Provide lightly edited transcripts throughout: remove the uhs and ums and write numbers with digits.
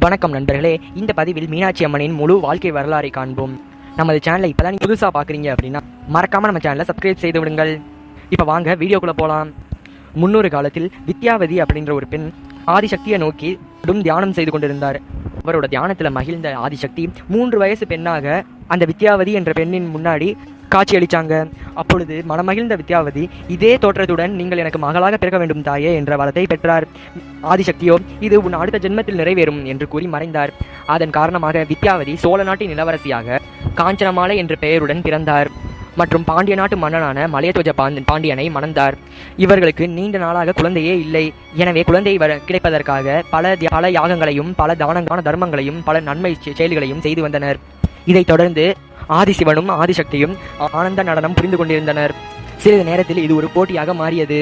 வணக்கம் நண்பர்களே, இந்த பதிவில் மீனாட்சி அம்மனின் முழு வாழ்க்கை வரலாறை காண்போம். நமது சேனலை இப்போதான் நீங்கள் புதுசாக பார்க்குறீங்க அப்படின்னா மறக்காமல் நம்ம சேனலை சப்ஸ்கிரைப் செய்து விடுங்கள். இப்போ வாங்க வீடியோக்குள்ளே போகலாம். முன்னொரு காலத்தில் வித்யாவதி அப்படின்ற ஒரு பெண் ஆதிசக்தியை நோக்கி தியானம் செய்து கொண்டிருந்தார். அவரோட தியானத்தில் மகிழ்ந்த ஆதிசக்தி 3 வயசு பெண்ணாக அந்த வித்யாவதி என்ற பெண்ணின் முன்னாடி காட்சியளித்தாங்க. அப்பொழுது மனமகிழ்ந்த வித்யாவதி, இதே தோற்றத்துடன் நீங்கள் எனக்கு மகளாக பிறக்க வேண்டும் தாயே என்ற வரத்தை பெற்றார். ஆதிசக்தியோ, இது உன் அடுத்த ஜென்மத்தில் நிறைவேறும் என்று கூறி மறைந்தார். அதன் காரணமாக வித்யாவதி சோழ நாட்டின் இளவரசியாக காஞ்சனமாலை என்ற பெயருடன் பிறந்தார் மற்றும் பாண்டிய நாட்டு மன்னனான மலையத்வஜ பாண்டியனை மணந்தார். இவர்களுக்கு நீண்ட நாளாக குழந்தையே இல்லை. எனவே குழந்தை கிடைப்பதற்காக பல யாகங்களையும் பல தான தர்மங்களையும் பல நன்மை செயல்களையும் செய்து வந்தனர். இதைத் தொடர்ந்து ஆதிசிவனும் ஆதிசக்தியும் ஆனந்த நடனம் புரிந்து கொண்டிருந்தனர். சிறிது நேரத்தில் இது ஒரு போட்டியாக மாறியது.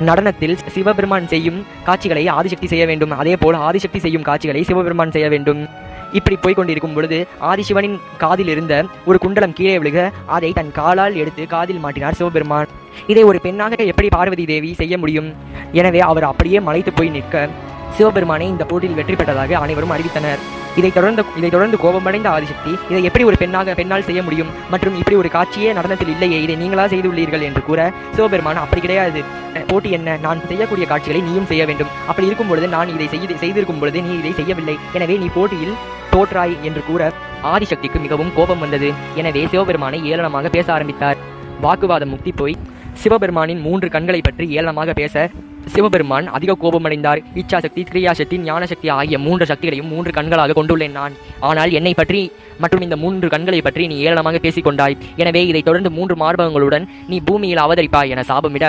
நடனத்தில் சிவபெருமான் செய்யும் காட்சிகளை ஆதிசக்தி செய்ய வேண்டும், அதே போல் ஆதிசக்தி செய்யும் காட்சிகளை சிவபெருமான் செய்ய வேண்டும். இப்படி போய்கொண்டிருக்கும் பொழுது ஆதிசிவனின் காதில் இருந்த ஒரு குண்டலம் கீழே விழுக அதை தன் காலால் எடுத்து காதில் மாட்டினார் சிவபெருமான். இதை ஒரு பெண்ணாக எப்படி பார்வதி தேவி செய்ய முடியும்? எனவே அவர் அப்படியே மலைத்து போய் நிற்க சிவபெருமானை இந்த போட்டியில் வெற்றி பெற்றதாக அனைவரும் அறிவித்தனர். இதைத் தொடர்ந்து கோபமடைந்த ஆதிசக்தி, இதை எப்படி ஒரு பெண்ணால் செய்ய முடியும் மற்றும் இப்படி ஒரு காட்சியே நடனத்தில் இல்லையே, இதை நீங்களா செய்துள்ளீர்கள் என்று கூற சிவபெருமான், அப்படி கிடையாது, போட்டி என்ன, நான் செய்யக்கூடிய காட்சிகளை நீயும் செய்ய வேண்டும். அப்படி இருக்கும் பொழுது நான் இதை செய்திருக்கும் பொழுது நீ இதை செய்யவில்லை, எனவே நீ போட்டியில் தோற்றாய் என்று கூற ஆதிசக்திக்கு மிகவும் கோபம் வந்தது. எனவே சிவபெருமானை ஏளனமாக பேச ஆரம்பித்தார். வாக்குவாதம் முக்தி போய் சிவபெருமானின் 3 கண்களை பற்றி ஏளனமாக பேச சிவபெருமான் அதிக கோபமடைந்தார். இச்சாசக்தி, கிரியாசக்தி, ஞானசக்தி ஆகிய 3 சக்திகளையும் 3 கண்களாக கொண்டுள்ளேன் நான். ஆனால் என்னை பற்றி மற்றும் இந்த 3 கண்களை பற்றி நீ ஏளனமாக பேசிக்கொண்டாய். எனவே இதைத் தொடர்ந்து 3 மார்பகங்களுடன் நீ பூமியில் அவதரிப்பாய் என சாபமிட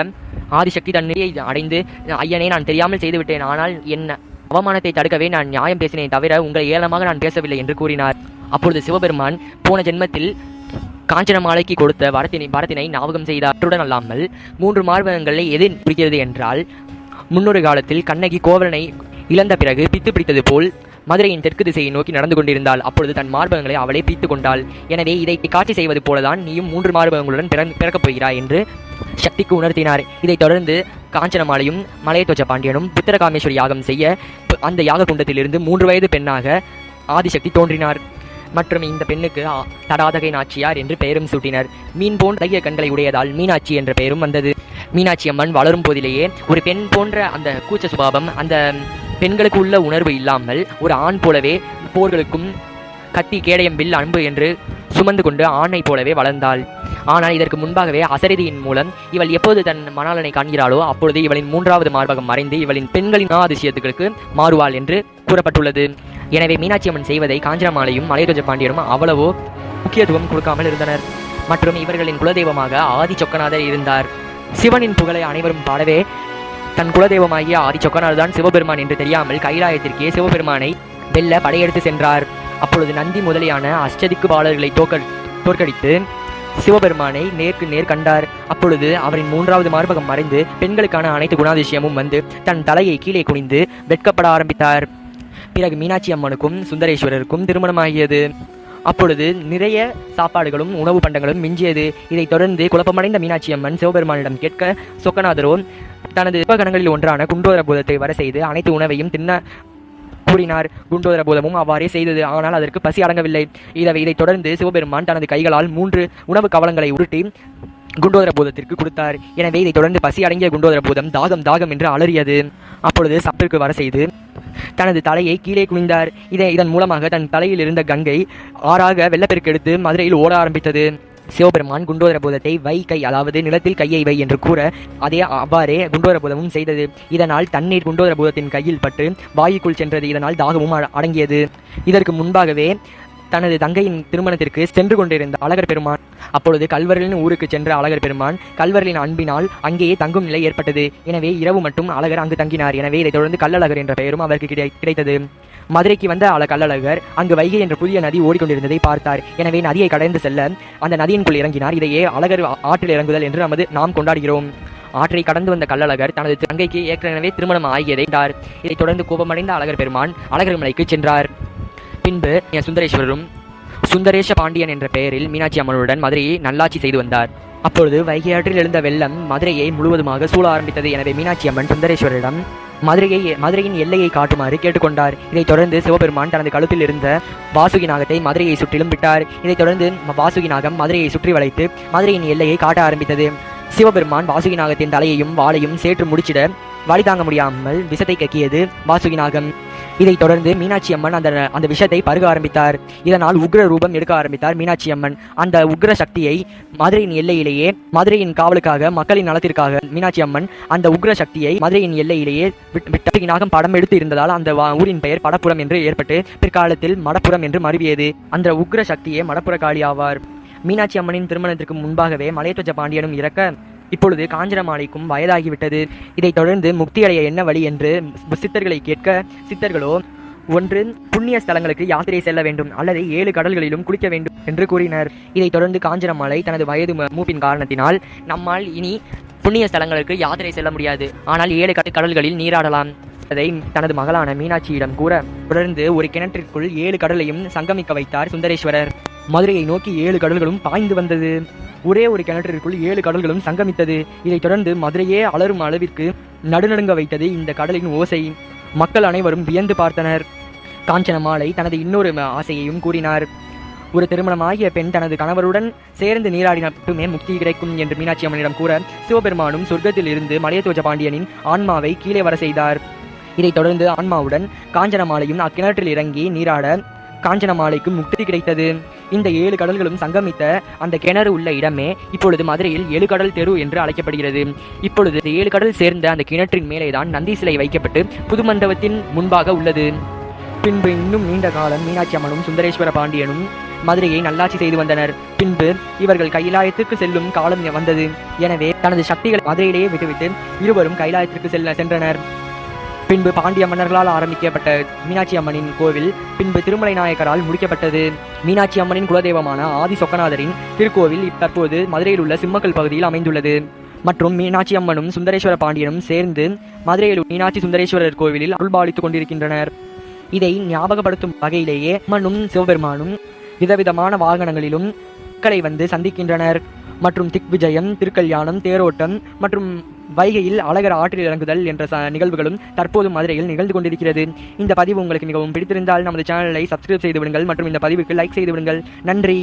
ஆதிசக்தி தன் நிலையை அடைந்து, ஐயனே, நான் தெரியாமல் செய்துவிட்டேன், ஆனால் என்ன அவமானத்தை தடுக்கவே நான் நியாயம் பேசினேன் தவிர உங்களை ஏளனமாக நான் பேசவில்லை என்று கூறினார். அப்பொழுது சிவபெருமான் போன ஜென்மத்தில் காஞ்சனமாலைக்கு கொடுத்த வரத்தினை ஞாபகம் செய்தாற்றுடன் அல்லாமல் 3 மார்பகங்களை எது குறிக்கிறது என்றால், முன்னொரு காலத்தில் கண்ணகி கோவலனை இழந்த பிறகு பித்து பிடித்தது போல் மதுரையின் தெற்கு திசையை நோக்கி நடந்து கொண்டிருந்தாள். அப்பொழுது தன் மார்பகங்களை அவளே பித்து கொண்டாள். எனவே இதை காட்சி செய்வது போலதான் நீயும் 3 மார்பகங்களுடன் பிறக்கப் போகிறாய் என்று சக்திக்கு உணர்த்தினார். இதைத் தொடர்ந்து காஞ்சனமாலையும் மலையத்வஜ பாண்டியனும் புத்திரகாமேஸ்வரி யாகம் செய்ய அந்த யாக குண்டத்திலிருந்து 3 வயது பெண்ணாக ஆதிசக்தி தோன்றினார். மற்றும் இந்த பெண்ணுக்கு தடாதகை நாச்சியார் என்று பெயரும் சூட்டினர். மீன் போன்ற அழகிய கண்களை உடையதால் மீனாட்சி என்ற பெயரும் வந்தது. மீனாட்சி அம்மன் வளரும் போதிலேயே ஒரு பெண் போன்ற அந்த கூச்ச சுபாவம், அந்த பெண்களுக்கு உள்ள உணர்வு இல்லாமல் ஒரு ஆண் போலவே போர்களுக்கும் கத்தி, கேடயம், வில், அன்பு என்று சுமந்து கொண்டு ஆணை போலவே வளர்ந்தாள். ஆனால் இதற்கு முன்பாகவே அசரதியின் மூலம் இவள் எப்போது தன் மணாளனை காண்கிறாளோ அப்பொழுது இவளின் 3வது மார்பகம் மறைந்து இவளின் பெண்களின் அதிசயத்துகளுக்கு மாறுவாள் என்று கூறப்பட்டுள்ளது. எனவே மீனாட்சி அம்மன் செய்வதை காஞ்சனமாலையும் மலையத்வஜ பாண்டியனும் அவ்வளவோ முக்கியத்துவம் கொடுக்காமல் இருந்தனர். மற்றும் இவர்களின் குலதெய்வமாக ஆதிச்சொக்கநாதர் இருந்தார். சிவனின் புகழை அனைவரும் பாடவே தன் குலதெய்வமாகிய ஆதிச்சொக்கநாதர் தான் சிவபெருமான் என்று தெரியாமல் கைலாயத்திற்கே சிவபெருமானை வெல்ல படையெடுத்து சென்றார். அப்பொழுது நந்தி முதலியான அஷ்டதிக்கு பாலர்களை தோற்கடித்து சிவபெருமானை நேருக்கு நேர் கண்டார். அப்பொழுது அவரின் 3வது மார்பகம் மறைந்து பெண்களுக்கான அனைத்து குணாதிசயமும் வந்து தன் தலையை கீழே குனிந்து வெட்கப்பட ஆரம்பித்தார். பிறகு மீனாட்சி அம்மனுக்கும் சுந்தரேஸ்வரருக்கும் திருமணமாகியது. அப்பொழுது நிறைய சாப்பாடுகளும் உணவு பண்டங்களும் மிஞ்சியது. இதைத் தொடர்ந்து குழப்பமடைந்த மீனாட்சி அம்மன் சிவபெருமானிடம் கேட்க சொக்கநாதரோ தனது உபகரணங்களில் ஒன்றான குண்டோதர பூதத்தை வர செய்து அனைத்து உணவையும் தின்ன கூறினார். குண்டோதர பூதமும் அவ்வாறே செய்தது. ஆனால் அதற்கு பசி அடங்கவில்லை. இதைத் தொடர்ந்து சிவபெருமான் தனது கைகளால் 3 உணவு கவளங்களை உருட்டி குண்டோதர பூதத்திற்கு கொடுத்தார். எனவே இதைத் தொடர்ந்து பசி அடங்கிய குண்டோதர பூதம் தாகம் தாகம் என்று அலறியது. அப்பொழுது சப்தருக்கு வர செய்து தனது தலையை கீழே குனிந்தார். இதன் மூலமாக தன் தலையில் இருந்த கங்கை ஆறாக வெள்ளப்பெருக்கெடுத்து மதுரையில் ஓட ஆரம்பித்தது. சிவபெருமான் குண்டோதர பூதத்தை வை கை, அதாவது நிலத்தில் கையை வை என்று கூற அவ்வாறே குண்டோதர பூதமும் செய்தது. இதனால் தண்ணீர் குண்டோதர பூதத்தின் கையில் பட்டு வாயுக்குள் சென்றது. இதனால் தாகமும் அடங்கியது. இதற்கு முன்பாகவே தனது தங்கையின் திருமணத்திற்கு சென்று கொண்டிருந்த அழகர் பெருமான் அப்பொழுது கல்வர்களின் ஊருக்கு சென்ற அழகர் பெருமான் கல்வர்களின் அன்பினால் அங்கேயே தங்கும் நிலை ஏற்பட்டது. எனவே இரவு மட்டும் அழகர் அங்கு தங்கினார். எனவே இதைத் தொடர்ந்து கள்ளழகர் என்ற பெயரும் அவருக்கு கிடைத்தது. மதுரைக்கு வந்த கள்ளழகர் அங்கு வைகை என்ற புதிய நதி ஓடிக்கொண்டிருந்ததை பார்த்தார். எனவே நதியை கடந்து செல்ல அந்த நதியின்குள் இறங்கினார். இதையே அழகர் ஆற்றில் இறங்குதல் என்று நாம் கொண்டாடுகிறோம். ஆற்றை கடந்து வந்த கள்ளழகர் தனது தங்கைக்கு ஏற்கனவே திருமணம் ஆகியதை கண்டார். இதைத் தொடர்ந்து கோபமடைந்த அழகர் பெருமான் அழகர் மலைக்கு சென்றார். பின்பு சுந்தரேஸ்வரரும் சுந்தரேஷ பாண்டியன் என்ற பெயரில் மீனாட்சி அம்மனுடன் மதுரையை நல்லாட்சி செய்து வந்தார். அப்பொழுது வைகை ஆற்றில் எழுந்த வெள்ளம் மதுரையை முழுவதுமாக சூழ ஆரம்பித்தது. எனவே மீனாட்சி அம்மன் சுந்தரேஸ்வரிடம் மதுரையின் எல்லையை காட்டுமாறு கேட்டுக்கொண்டார். இதைத் தொடர்ந்து சிவபெருமான் தனது கழுத்தில் இருந்த வாசுகி நாகத்தை மதுரையை சுற்றிலும் விட்டார். இதைத் தொடர்ந்து வாசுகி நாகம் மதுரையை சுற்றி வளைத்து மதுரையின் எல்லையை காட்ட ஆரம்பித்தது. சிவபெருமான் வாசுகி நாகத்தின் தலையையும் வாளையும் சேற்று முடிச்சிட வழி தாங்க முடியாமல் விஷத்தை கக்கியது வாசுகி நாகம். இதைத் தொடர்ந்து மீனாட்சி அம்மன் அந்த விஷத்தை பருக ஆரம்பித்தார். இதனால் உக்ர ரூபம் எடுக்க ஆரம்பித்தார் மீனாட்சி அம்மன். அந்த உக்ர சக்தியை மதுரையின் எல்லையிலேயே மதுரையின் காவலுக்காக மக்களின் நலத்திற்காக மீனாட்சி அம்மன் அந்த உக்ர சக்தியை மதுரையின் எல்லையிலேயே விட்டு நாகம் படம் எடுத்து இருந்ததால் அந்த ஊரின் பெயர் படப்புறம் என்று ஏற்பட்டு பிற்காலத்தில் மடப்புறம் என்று மருவியது. அந்த உக்ர சக்தியே மடப்புற காளி ஆவார். மீனாட்சி அம்மனின் திருமணத்திற்கு முன்பாகவே மலையத்துவஜ பாண்டியனும் இறக்க இப்பொழுது காஞ்சனமாலைக்கும் வயதாகிவிட்டது. இதைத் தொடர்ந்து முக்தியடைய என்ன வழி என்று சித்தர்களை கேட்க சித்தர்களோ ஒன்று புண்ணிய ஸ்தலங்களுக்கு யாத்திரை செல்ல வேண்டும் அல்லது 7 கடல்களிலும் குளிக்க வேண்டும் என்று கூறினர். இதைத் தொடர்ந்து காஞ்சனமாலை தனது வயது மூப்பின் காரணத்தினால் நம்மால் இனி புண்ணிய ஸ்தலங்களுக்கு யாத்திரை செல்ல முடியாது, ஆனால் 7 கடல்களில் நீராடலாம் அதை தனது மகளான மீனாட்சியிடம் கூற தொடர்ந்து ஒரு கிணற்றிற்குள் 7 கடலையும் சங்கமிக்க வைத்தார் சுந்தரேஸ்வரர். மதுரையை நோக்கி 7 கடல்களும் பாய்ந்து வந்தது. ஒரே ஒரு கிணற்றிற்குள் 7 கடல்களும் சங்கமித்தது. இதைத் தொடர்ந்து மதுரையே அலரும் அளவிற்கு நடுநடுங்க வைத்தது இந்த கடலின் ஓசை. மக்கள் அனைவரும் வியந்து பார்த்தனர். காஞ்சனமாலை தனது இன்னொரு ஆசையையும் கூறினார். ஒரு திருமணமாகிய பெண் தனது கணவருடன் சேர்ந்து நீராடின மட்டுமே முக்தி கிடைக்கும் என்று மீனாட்சி அம்மனிடம் கூற சிவபெருமானும் சொர்க்கத்தில் இருந்து மலையத்துவஜ பாண்டியனின் ஆன்மாவை கீழே வர செய்தார். இதைத் தொடர்ந்து ஆன்மாவுடன் காஞ்சனமாலையும் அக்கிணற்றில் இறங்கி நீராட காஞ்சனமாலைக்கு முக்தி கிடைத்தது. இந்த 7 கடல்களும் சங்கமித்த அந்த கிணறு உள்ள இடமே இப்பொழுது மதுரையில் 7 கடல் தெரு என்று அழைக்கப்படுகிறது. இப்பொழுது 7 கடல் சேர்ந்த அந்த கிணற்றின் மேலேதான் நந்தி சிலை வைக்கப்பட்டு புது மண்டபத்தின் முன்பாக உள்ளது. பின்பு இன்னும் நீண்ட காலம் மீனாட்சி அம்மனும் சுந்தரேஸ்வர பாண்டியனும் மதுரையை நல்லாட்சி செய்து வந்தனர். பின்பு இவர்கள் கைலாயத்திற்கு செல்லும் காலம் வந்தது. எனவே தனது சக்திகளை மதுரையிலேயே விட்டுவிட்டு இருவரும் கைலாயத்திற்கு சென்றனர். பின்பு பாண்டிய மன்னர்களால் ஆரம்பிக்கப்பட்ட மீனாட்சி அம்மனின் கோவில் பின்பு திருமலை நாயக்கரால் முடிக்கப்பட்டது. மீனாட்சி அம்மனின் குலதெய்வமான ஆதி சொக்கநாதரின் திருக்கோவில் தற்போது மதுரையில் உள்ள சிம்மக்கல் பகுதியில் அமைந்துள்ளது. மற்றும் மீனாட்சி அம்மனும் சுந்தரேஸ்வர பாண்டியனும் சேர்ந்து மதுரையில் மீனாட்சி சுந்தரேஸ்வரர் கோவிலில் அருள்பாலித்துக் கொண்டிருக்கின்றனர். இதை ஞாபகப்படுத்தும் வகையிலேயே அம்மனும் சிவபெருமானும் விதவிதமான வாகனங்களிலும் மக்களை வந்து சந்திக்கின்றனர். மற்றும் திக்விஜயம், திருக்கல்யாணம், தேரோட்டம் மற்றும் வைகையில் அழகர் ஆற்றில் இறங்குதல் என்ற நிகழ்வுகளும் தற்போது மதுரையில் நிகழ்ந்து கொண்டிருக்கிறது. இந்த பதிவு உங்களுக்கு மிகவும் பிடித்திருந்தால் நமது சேனலை சப்ஸ்கிரைப் செய்து விடுங்கள் மற்றும் இந்த பதிவுக்கு லைக் செய்து விடுங்கள். நன்றி.